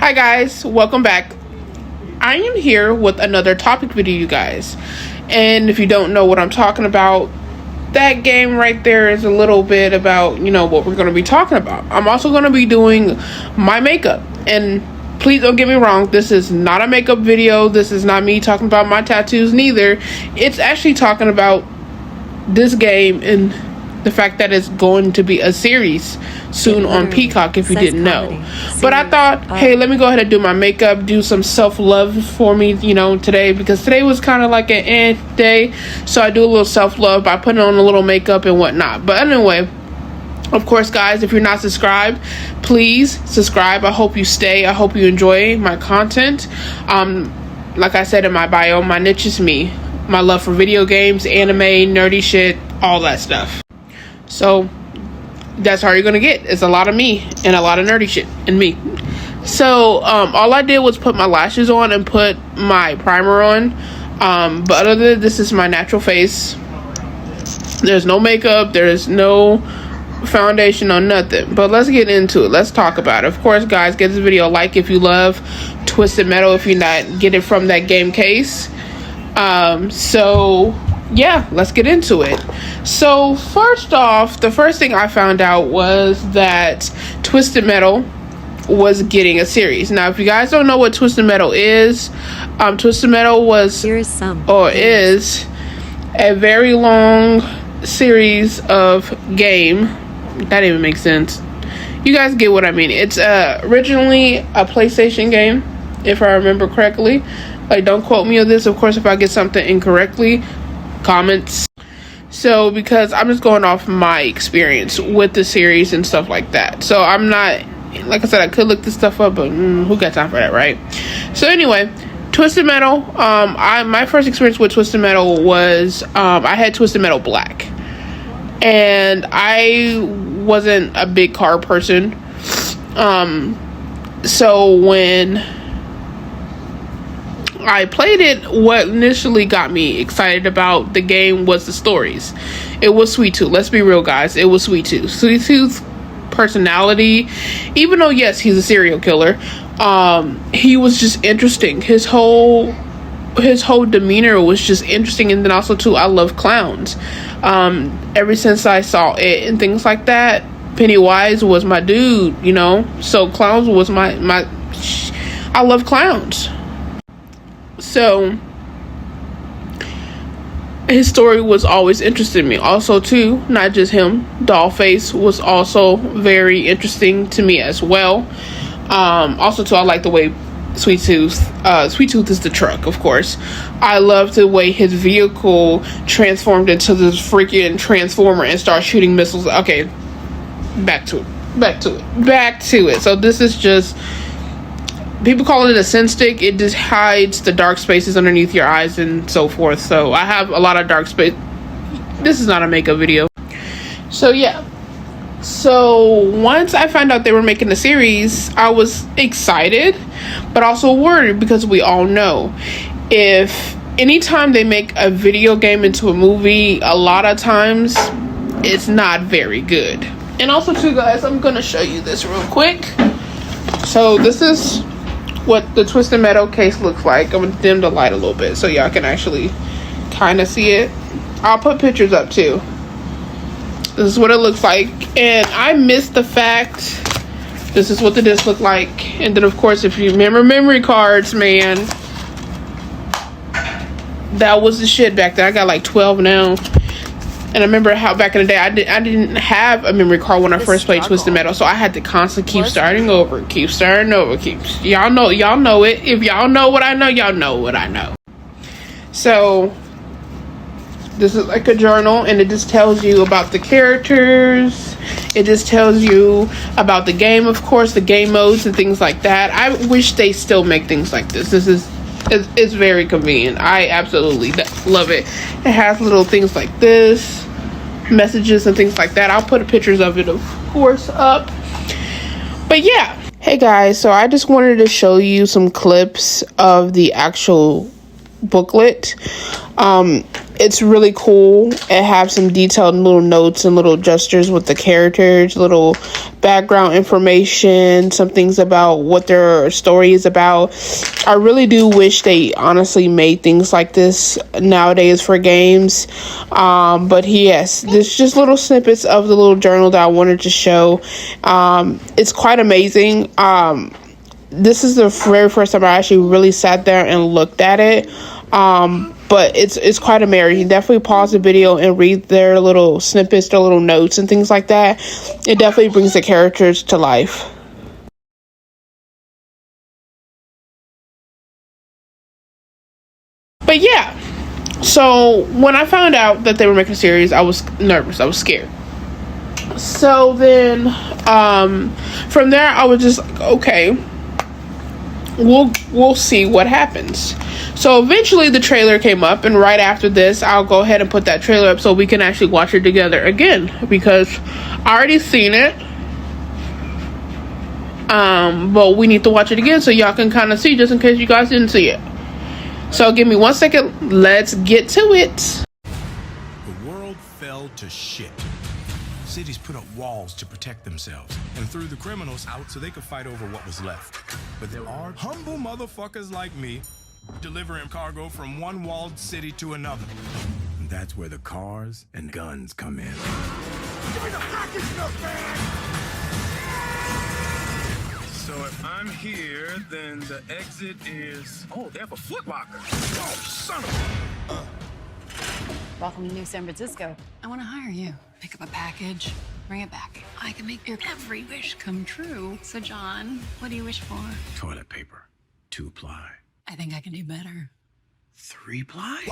Hi guys, welcome back. I am here with another topic video, you guys. And if you don't know what I'm talking about, that game right there is a little bit about, what we're going to be talking about. I'm also going to be doing my makeup. And please don't get me wrong, this is not a makeup video. This is not me talking about my tattoos neither. It's actually talking about this game and the fact that it's going to be a series soon on Peacock, if you didn't know. But I thought, hey, let me go ahead and do my makeup, do some self-love for me, today, because today was kind of like an day. So I do a little self-love by putting on a little makeup and whatnot. But anyway, of course, guys, if you're not subscribed, please subscribe. I hope you stay. I hope you enjoy my content. Like I said in my bio, my niche is me. My love for video games, anime, nerdy shit, all that stuff. So that's how you're gonna get. It's a lot of me and a lot of nerdy shit and me. So all I did was put my lashes on and put my primer on. But other than this is my natural face. There's no makeup, there's no foundation on nothing. But let's get into it. Let's talk about it. Of course, guys, give this video a like if you love Twisted Metal, if you're not get it from that game case. So yeah, let's get into it. So first off, the first thing I found out was that Twisted Metal was getting a series. Now, if you guys don't know what Twisted Metal is, Twisted Metal is a very long series of game. That didn't even make sense. You guys get what I mean. It's originally a PlayStation game, if I remember correctly. Like, don't quote me on this. Of course, if I get something incorrectly, comments. So, because I'm just going off my experience with the series and stuff like that. So, I'm not, like I said, I could look this stuff up, but who got time for that, right? So, anyway, Twisted Metal, my first experience with Twisted Metal was, I had Twisted Metal Black. And I wasn't a big car person. So, when I played it, what initially got me excited about the game was the stories. It was Sweet Tooth. Let's be real, guys. It was Sweet Tooth. Sweet Tooth's personality, even though, yes, he's a serial killer, he was just interesting. His whole demeanor was just interesting. And then also, too, I love clowns. Ever since I saw it and things like that, Pennywise was my dude, So clowns was my I love clowns. So his story was always interesting to me. Also, too, not just him, Dollface was also very interesting to me as well. Also, too, I like the way Sweet Tooth is the truck, of course. I love the way his vehicle transformed into this freaking transformer and started shooting missiles. Okay, back to it. So this is just, people call it a sin stick. It just hides the dark spaces underneath your eyes and so forth. So I have a lot of dark space. This is not a makeup video. So yeah. So once I found out they were making the series, I was excited, but also worried, because we all know if anytime they make a video game into a movie, a lot of times it's not very good. And also, too, guys, I'm going to show you this real quick. So this is what the Twisted Metal case looks like. I'm gonna dim the light a little bit so y'all can actually kind of see it. I'll put pictures up too. This is what it looks like, and I missed the fact this is what the disc looked like. And then, of course, if you remember memory cards, man, that was the shit back then. I got like 12 now. And I remember how back in the day I didn't have a memory card when I first played Twisted Metal, so I had to constantly keep starting over. Y'all know it. If y'all know what I know, y'all know what I know. So this is like a journal, and it just tells you about the characters. It just tells you about the game, of course, the game modes and things like that. I wish they still make things like this. It's very convenient. I absolutely love it. It has little things like this, messages and things like that. I'll put pictures of it, of course, up. But yeah. Hey guys, so I just wanted to show you some clips of the actual booklet. It's really cool. It has some detailed little notes and little gestures with the characters, little background information, some things about what their story is about. I really do wish they honestly made things like this nowadays for games. But yes, there's just little snippets of the little journal that I wanted to show. It's quite amazing. This is the very first time I actually really sat there and looked at it. But it's quite amazing. Definitely pause the video and read their little snippets, their little notes and things like that. It definitely brings the characters to life. But yeah, so when I found out that they were making a series, I was nervous. I was scared. So then from there, I was just like, okay, we'll see what happens. So eventually the trailer came up, and right after this I'll go ahead and put that trailer up so we can actually watch it together again, because I already seen it, but we need to watch it again so y'all can kind of see, just in case you guys didn't see it. So give me 1 second, let's get to it. The world fell to shit. Cities put up walls to protect themselves and threw the criminals out so they could fight over what was left. But there are humble motherfuckers like me delivering cargo from one walled city to another. And that's where the cars and guns come in. Give me the package, man! So if I'm here, then the exit is... Oh, they have a Foot Locker. Oh, son of a... Welcome to New San Francisco. I want to hire you. Pick up a package, bring it back. I can make your every wish come true. So, John, what do you wish for? Toilet paper. 2-ply. I think I can do better. 3-ply?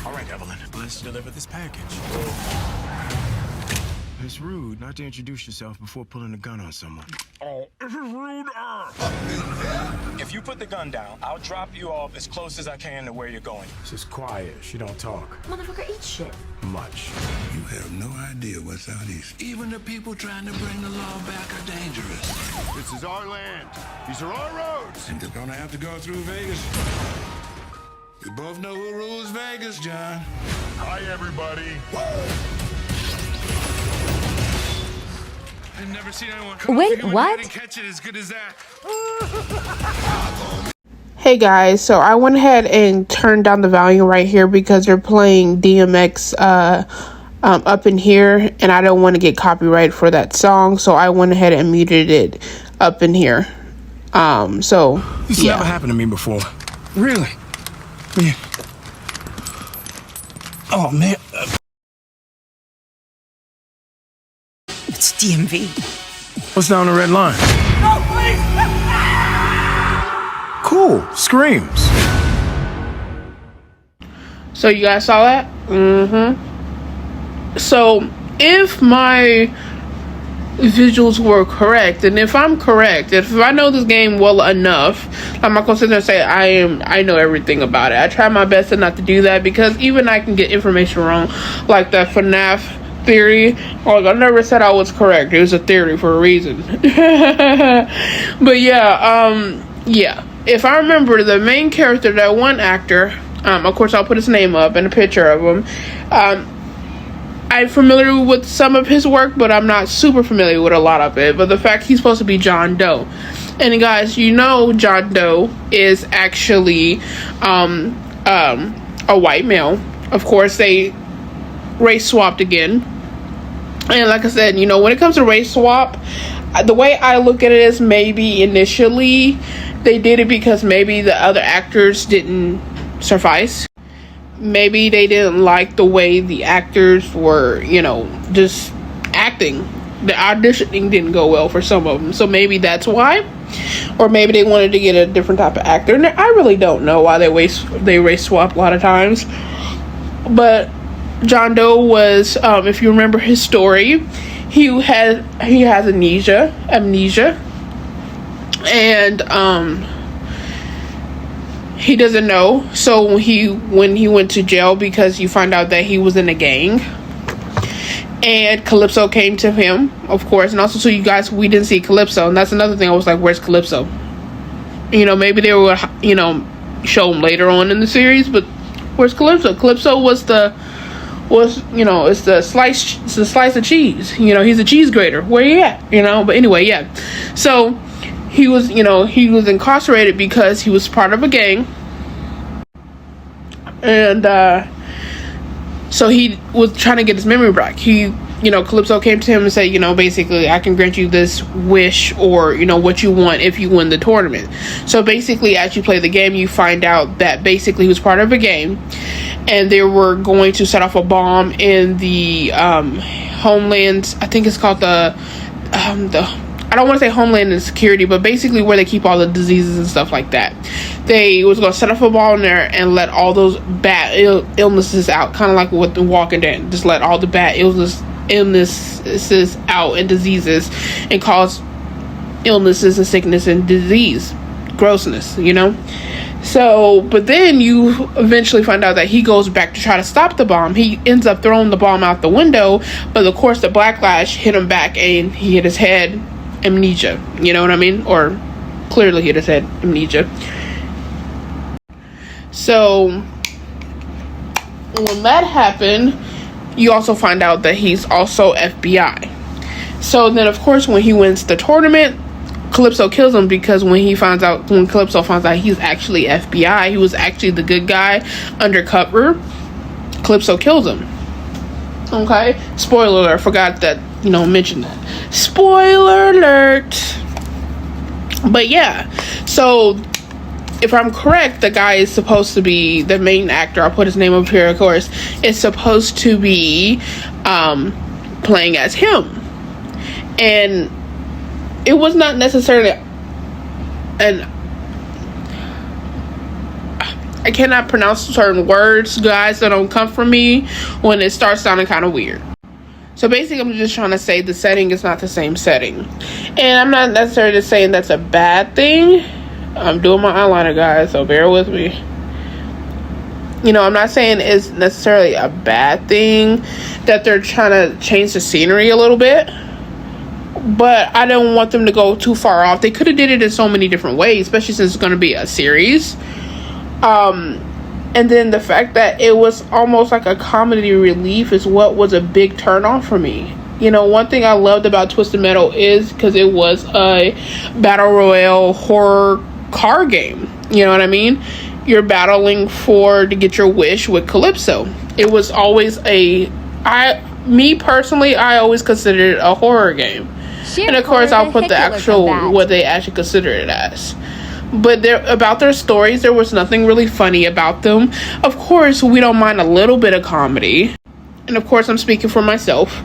All right, Evelyn, let's deliver this package. It's rude not to introduce yourself before pulling a gun on someone. Oh, this is rude. If you put the gun down, I'll drop you off as close as I can to where you're going. She's quiet. She don't talk. Motherfucker, eat shit. Much. You have no idea what's out east. Even the people trying to bring the law back are dangerous. This is our land. These are our roads. And you're gonna have to go through Vegas. We both know who rules Vegas, John. Hi, everybody. I've never seen anyone Wait, what? and catch it as good as that. Hey guys, so I went ahead and turned down the volume right here because they're playing DMX up in here, and I don't want to get copyright for that song, so I went ahead and muted it up in here. So This never happened to me before. Really? Yeah. Oh man. It's DMV. What's down the red line? No, please! Cool. Screams. So you guys saw that? So if my visuals were correct, and if I'm correct, if I know this game well enough, I'm not gonna sit there and say I know everything about it. I try my best to not to do that, because even I can get information wrong, like that FNAF theory. Like, I never said I was correct. It was a theory for a reason. But yeah, if I remember, the main character, that one actor, of course I'll put his name up and a picture of him. I'm familiar with some of his work, but I'm not super familiar with a lot of it. But the fact he's supposed to be John Doe, and guys, you know John Doe is actually a white male. Of course, they race swapped again. And like I said, you know, when it comes to race swap, the way I look at it is, maybe initially they did it because maybe the other actors didn't suffice. Maybe they didn't like the way the actors were, you know, just acting. The auditioning didn't go well for some of them, so maybe that's why. Or maybe they wanted to get a different type of actor. And I really don't know why they race swap a lot of times. But John Doe was, if you remember his story, he has amnesia, and he doesn't know. So when he went to jail, because you find out that he was in a gang, and Calypso came to him, of course. And also, so you guys, we didn't see Calypso, and that's another thing. I was like, where's Calypso? You know, maybe they were, you know, show him later on in the series. But where's Calypso? Calypso it's the slice of cheese. He's a cheese grater. Where you at? But anyway, yeah. So he was incarcerated because he was part of a gang. And so he was trying to get his memory back. Calypso came to him and said, basically, I can grant you this wish or, what you want if you win the tournament. So basically, as you play the game, you find out that basically he was part of a game, and they were going to set off a bomb in the Homeland. I think it's called the I don't want to say Homeland and Security, but basically where they keep all the diseases and stuff like that. They was going to set off a bomb there and let all those bad illnesses out, kind of like with The Walking Dead. Just let all the bad illnesses out and diseases, and cause illnesses and sickness and disease, grossness, So, but then you eventually find out that he goes back to try to stop the bomb. He ends up throwing the bomb out the window, but of course the backlash hit him back and he hit his head. Amnesia, you know what I mean? Or clearly hit his head. Amnesia. So when that happened, you also find out that he's also FBI. So then, of course, when he wins the tournament, Calypso kills him, because when Calypso finds out he's actually FBI, he was actually the good guy undercover, Calypso kills him. Okay? Spoiler alert, I forgot that, mention that. Spoiler alert. But yeah, so if I'm correct, the guy is supposed to be the main actor. I'll put his name up here, of course. Is supposed to be playing as him. And it was not necessarily I cannot pronounce certain words, guys, that don't come from me when it starts sounding kind of weird. So basically, I'm just trying to say the setting is not the same setting. And I'm not necessarily saying that's a bad thing. I'm doing my eyeliner, guys, so bear with me. I'm not saying it's necessarily a bad thing that they're trying to change the scenery a little bit. But I don't want them to go too far off. They could have did it in so many different ways, especially since it's going to be a series. And then the fact that it was almost like a comedy relief is what was a big turn off for me. One thing I loved about Twisted Metal is because it was a battle royale horror car game. You know what I mean? You're battling to get your wish with Calypso. It was always me personally, I always considered it a horror game. And of course, I'll put the actual, what they actually consider it as. But about their stories, there was nothing really funny about them. Of course, we don't mind a little bit of comedy. And of course, I'm speaking for myself.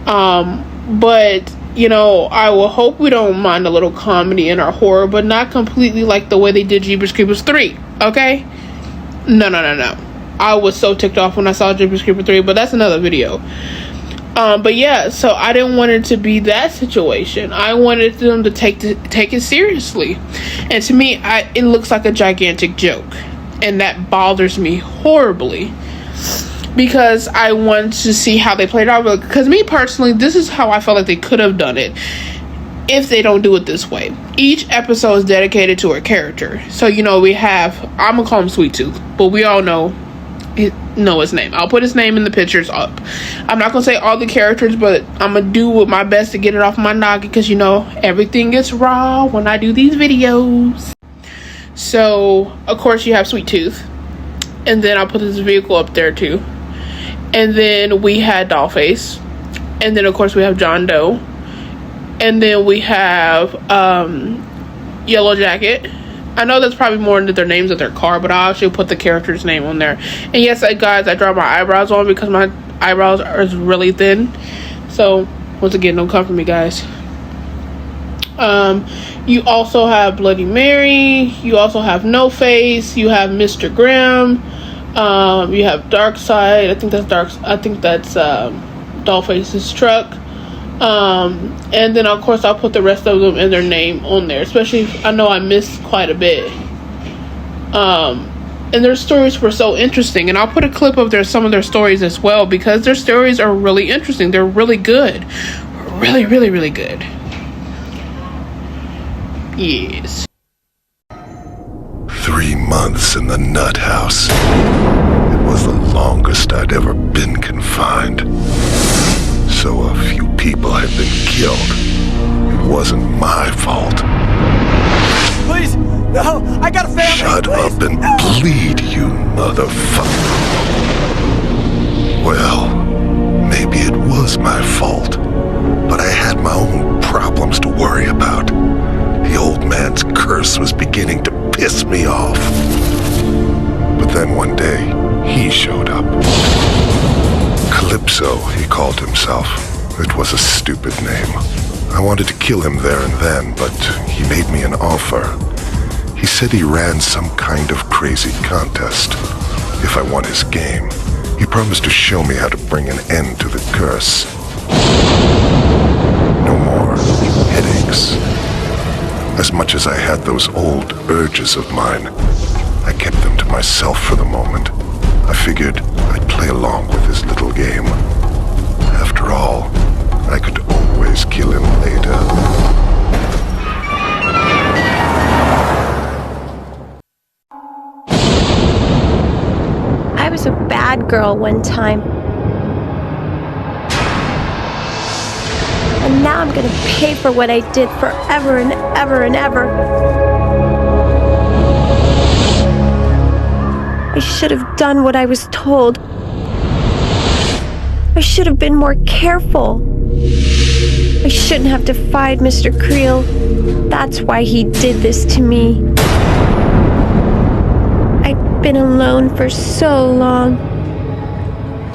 But, I will hope we don't mind a little comedy in our horror, but not completely like the way they did Jeepers Creepers 3. Okay? No. I was so ticked off when I saw Jeepers Creepers 3, but that's another video. But yeah, so I didn't want it to be that situation. I wanted them to take it seriously. And to me, it looks like a gigantic joke. And that bothers me horribly. Because I want to see how they played it out. Because me personally, this is how I felt like they could have done it if they don't do it this way. Each episode is dedicated to a character. So, we have, I'm going to call him Sweet Tooth. But we all know his name. I'll put his name in the pictures up. I'm not gonna say all the characters, but I'm gonna do my best to get it off my noggin, because everything gets raw when I do these videos. So of course you have Sweet Tooth, and then I'll put this vehicle up there too. And then we had Dollface, and then of course we have John Doe, and then we have Yellow Jacket. I know that's probably more into their names of their car, but I'll actually put the character's name on there. And yes, guys, I draw my eyebrows on because my eyebrows are really thin. So, once again, don't come for me, guys. You also have Bloody Mary. You also have No Face. You have Mr. Grimm. You have Darkseid. I think that's Dollface's truck. And then of course I'll put the rest of them and their name on there, especially if I know I missed quite a bit. And their stories were so interesting, and I'll put a clip of some of their stories as well, because their stories are really interesting. They're really good. Really, really, really good. Yes. 3 months in the nut house. It was the longest I'd ever been confined. So a few people had been killed. It wasn't my fault. Please, no, I got a family. Shut up and bleed, you motherfucker. Well, maybe it was my fault, but I had my own problems to worry about. The old man's curse was beginning to piss me off. But then one day, he showed up. Calypso, he called himself. It was a stupid name. I wanted to kill him there and then, but he made me an offer. He said he ran some kind of crazy contest. If I won his game, he promised to show me how to bring an end to the curse. No more headaches. As much as I had those old urges of mine, I kept them to myself for the moment. I figured I'd play along with his little game. After all, I could always kill him later. I was a bad girl one time. And now I'm gonna pay for what I did forever and ever and ever. I should have done what I was told. I should have been more careful. I shouldn't have defied Mr. Creel. That's why he did this to me. I'd been alone for so long.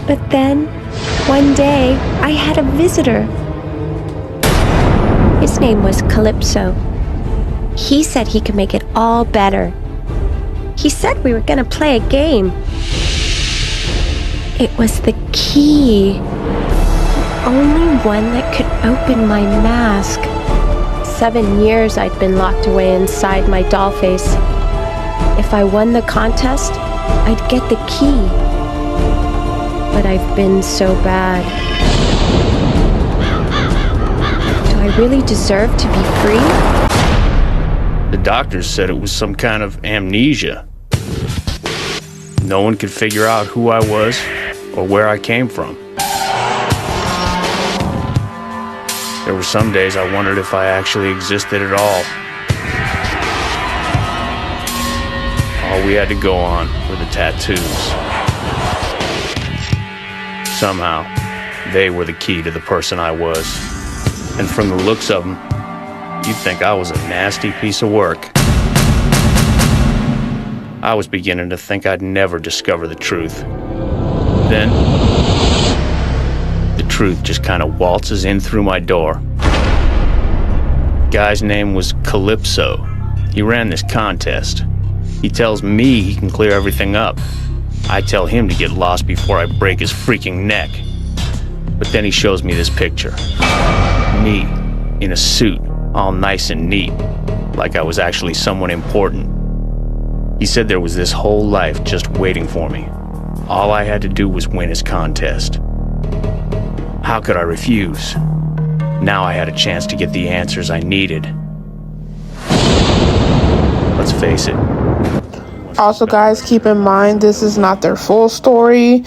But then, one day, I had a visitor. His name was Calypso. He said he could make it all better. He said we were gonna play a game. It was the key. The only one that could open my mask. 7 years I'd been locked away inside my doll face. If I won the contest, I'd get the key. But I've been so bad. Do I really deserve to be free? The doctors said it was some kind of amnesia. No one could figure out who I was or where I came from. There were some days I wondered if I actually existed at all. All we had to go on were the tattoos. Somehow, they were the key to the person I was. And from the looks of them, you'd think I was a nasty piece of work. I was beginning to think I'd never discover the truth. Then, the truth just kind of waltzes in through my door. Guy's name was Calypso. He ran this contest. He tells me he can clear everything up. I tell him to get lost before I break his freaking neck. But then he shows me this picture. Me, in a suit, all nice and neat, like I was actually someone important. He said there was this whole life just waiting for me. All I had to do was win his contest. How could I refuse? Now I had a chance to get the answers I needed. Let's face it. Also, guys, keep in mind, this is not their full story.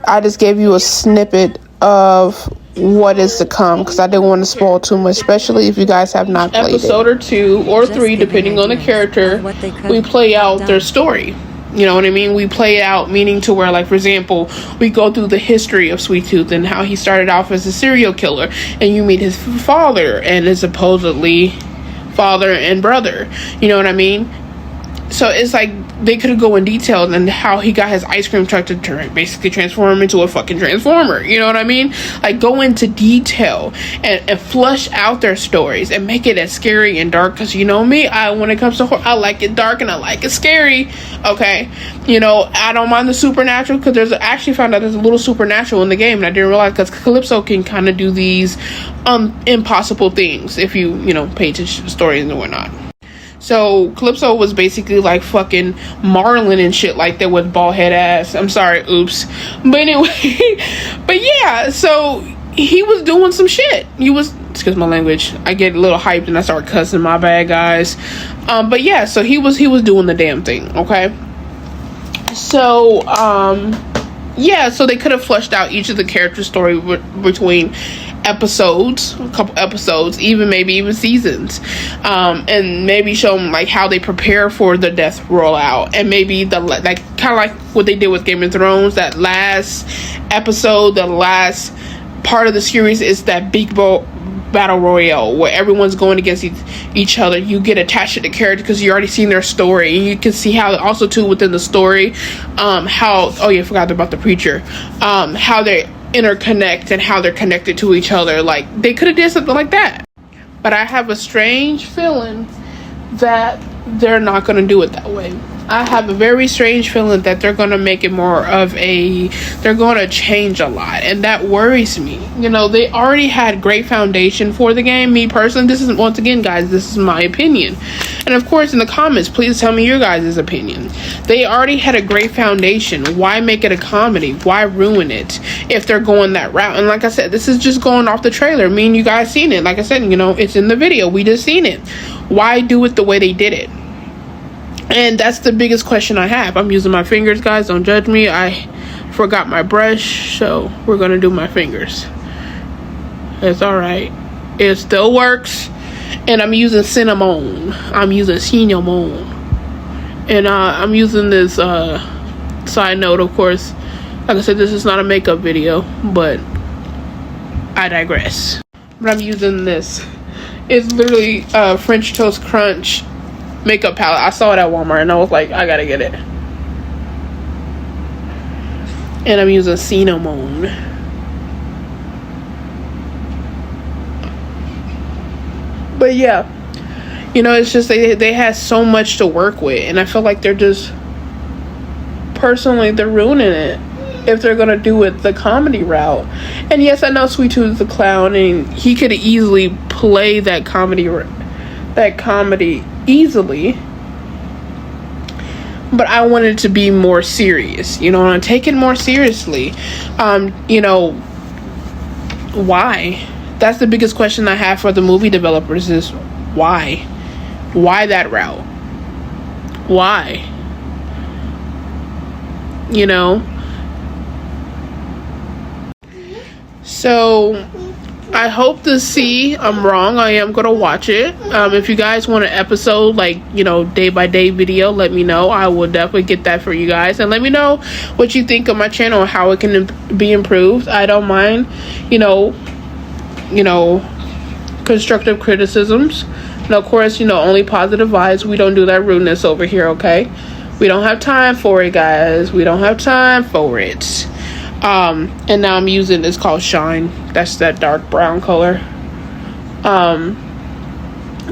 I just gave you a snippet of what is to come because I didn't want to spoil too much, especially if you guys have not played episode or 2 or 3, depending on the character. We play out their story. You know what I mean? We play it out, meaning to where, like, for example, we go through the history of Sweet Tooth and how he started off as a serial killer, and you meet his father and his supposedly father and brother. You know what I mean? So it's like they could go in detail on how he got his ice cream truck to basically transform him into a fucking transformer. You know what I mean? Like, go into detail and flush out their stories and make it as scary and dark. Because you know me, when it comes to horror, I like it dark and I like it scary. Okay, you know, I don't mind the supernatural because actually found out there's a little supernatural in the game, and I didn't realize because Calypso can kind of do these impossible things if you pay attention to stories and whatnot. So Calypso was basically like fucking Marlon and shit like that with bald head ass. I'm sorry, oops. But anyway, but yeah, so he was doing some shit. He was excuse my language, I get a little hyped and I start cussing. My bad, guys. But yeah, so he was doing the damn thing. Okay, so yeah, so they could have fleshed out each of the character story between episodes, a couple episodes, even seasons, and maybe show them like how they prepare for the death rollout, and maybe the like kind of like what they did with Game of Thrones. That last episode, the last part of the series is that big battle royale where everyone's going against each other. You get attached to the character because you already seen their story, and you can see how also too within the story, how I forgot about the preacher, how they interconnect and how they're connected to each other. Like they could have did something like that, but I have a strange feeling that they're not going to do it that way. I have a very strange feeling that they're going to make it more of they're going to change a lot, and that worries me. You know, they already had great foundation for the game. Me personally, this is, once again, guys, this is my opinion. And of course, in the comments, please tell me your guys' opinion. They already had a great foundation. Why make it a comedy? Why ruin it if they're going that route? And like I said, this is just going off the trailer. Me and you guys seen it. Like I said, you know, it's in the video. We just seen it. Why do it the way they did it? And that's the biggest question I have. I'm using my fingers, guys. Don't judge me. I forgot my brush, so we're gonna do my fingers. It's all right. It still works. And I'm using cinnamon. And I'm using this side note, of course. Like I said, this is not a makeup video, but I digress. But I'm using this. It's literally French Toast Crunch makeup palette. I saw it at Walmart and I was like, I gotta get it. And I'm using cinnamon. But yeah, you know, it's just they had so much to work with, and I feel like they're just they're ruining it if they're gonna do it the comedy route. And yes, I know Sweet Tooth is a clown and he could easily play that comedy easily, but I wanted to be more serious, you know, and take it more seriously. You know, why? That's the biggest question I have for the movie developers is why that route? Why? You know, so I hope to see. I'm wrong. I am gonna watch it. If you guys want an episode, like, you know, day by day video, let me know. I will definitely get that for you guys, and let me know what you think of my channel and how it can be improved. I don't mind, you know, constructive criticisms. And of course, you know, only positive vibes. We don't do that rudeness over here, okay? We don't have time for it, guys. We don't have time for it. And now I'm using, it's called Shine. That's that dark brown color.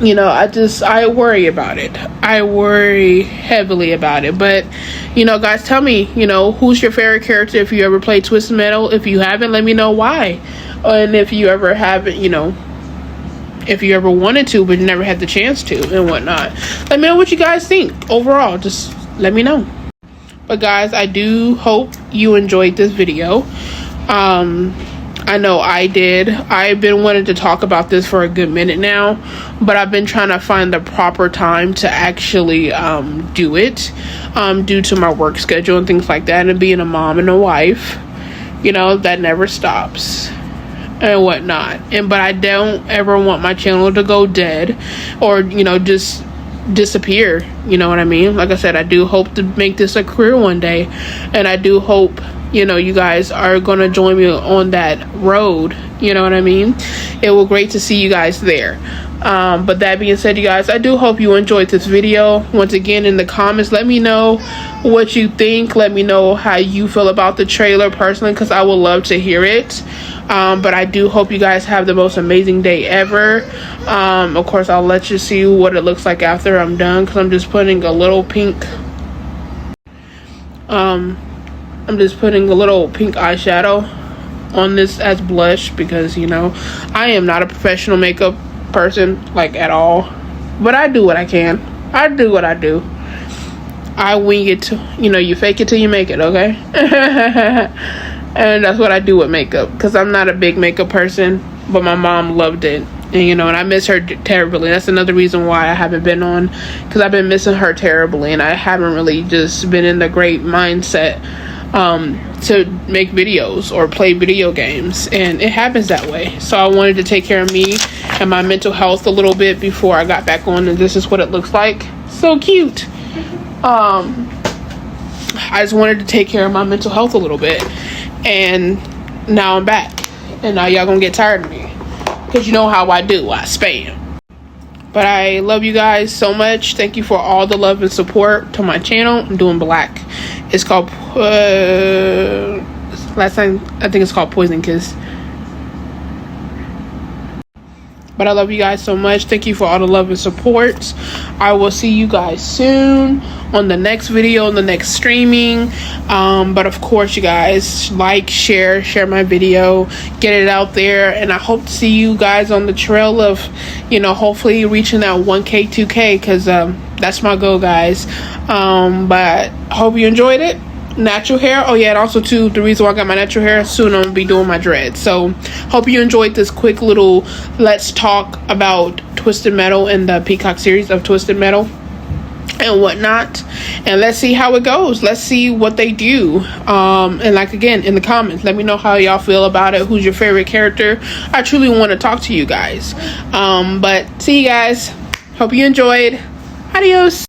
You know, I worry about it. I worry heavily about it. But, you know, guys, tell me, you know, who's your favorite character if you ever played Twisted Metal? If you haven't, let me know why. And if you ever haven't, you know, if you ever wanted to but never had the chance to and whatnot, let me know what you guys think overall. Just let me know. But guys, I do hope you enjoyed this video. I know I did. I've been wanting to talk about this for a good minute now, but I've been trying to find the proper time to actually do it, due to my work schedule and things like that, and being a mom and a wife, you know, that never stops and whatnot. But I don't ever want my channel to go dead or, you know, just disappear. You know what I mean? Like I said, I do hope to make this a career one day, and I do hope, you know, you guys are gonna join me on that road. You know what I mean? It will great to see you guys there. But that being said, you guys, I do hope you enjoyed this video. Once again, in the comments, let me know what you think. Let me know how you feel about the trailer personally, because I would love to hear it. But I do hope you guys have the most amazing day ever. Of course, I'll let you see what it looks like after I'm done, because I'm just putting a little pink eyeshadow on this as blush, because, you know, I am not a professional makeup person, like, at all, but I do what I can. I do what I do. I wing it, you know, you fake it till you make it, okay? And that's what I do with makeup, because I'm not a big makeup person. but my mom loved it. And you know, and I miss her terribly. That's another reason why I haven't been on, because I've been missing her terribly, and I haven't really just been in the great mindset to make videos or play video games, and it happens that way. So I wanted to take care of me and my mental health a little bit before I got back on, and this is what it looks like. So cute. I just wanted to take care of my mental health a little bit, and now I'm back, and now y'all gonna get tired of me, because you know how I do, I spam. But I love you guys so much. Thank you for all the love and support to my channel. I'm doing black. It's called last time I think it's called Poison Kiss. But I love you guys so much. Thank you for all the love and support. I will see you guys soon on the next video, on the next streaming. But of course, you guys, like, share my video, get it out there. And I hope to see you guys on the trail of, you know, hopefully reaching that 1K, 2K, because that's my goal, guys. But hope you enjoyed it. Natural hair. Oh yeah, and also too, the reason why I got my natural hair, soon I'm gonna be doing my dreads. So hope you enjoyed this quick little let's talk about Twisted Metal and the Peacock series of Twisted Metal and whatnot, and let's see how it goes. Let's see what they do. And like, again, in the comments, let me know how y'all feel about it. Who's your favorite character? I truly want to talk to you guys. But see you guys. Hope you enjoyed. Adios.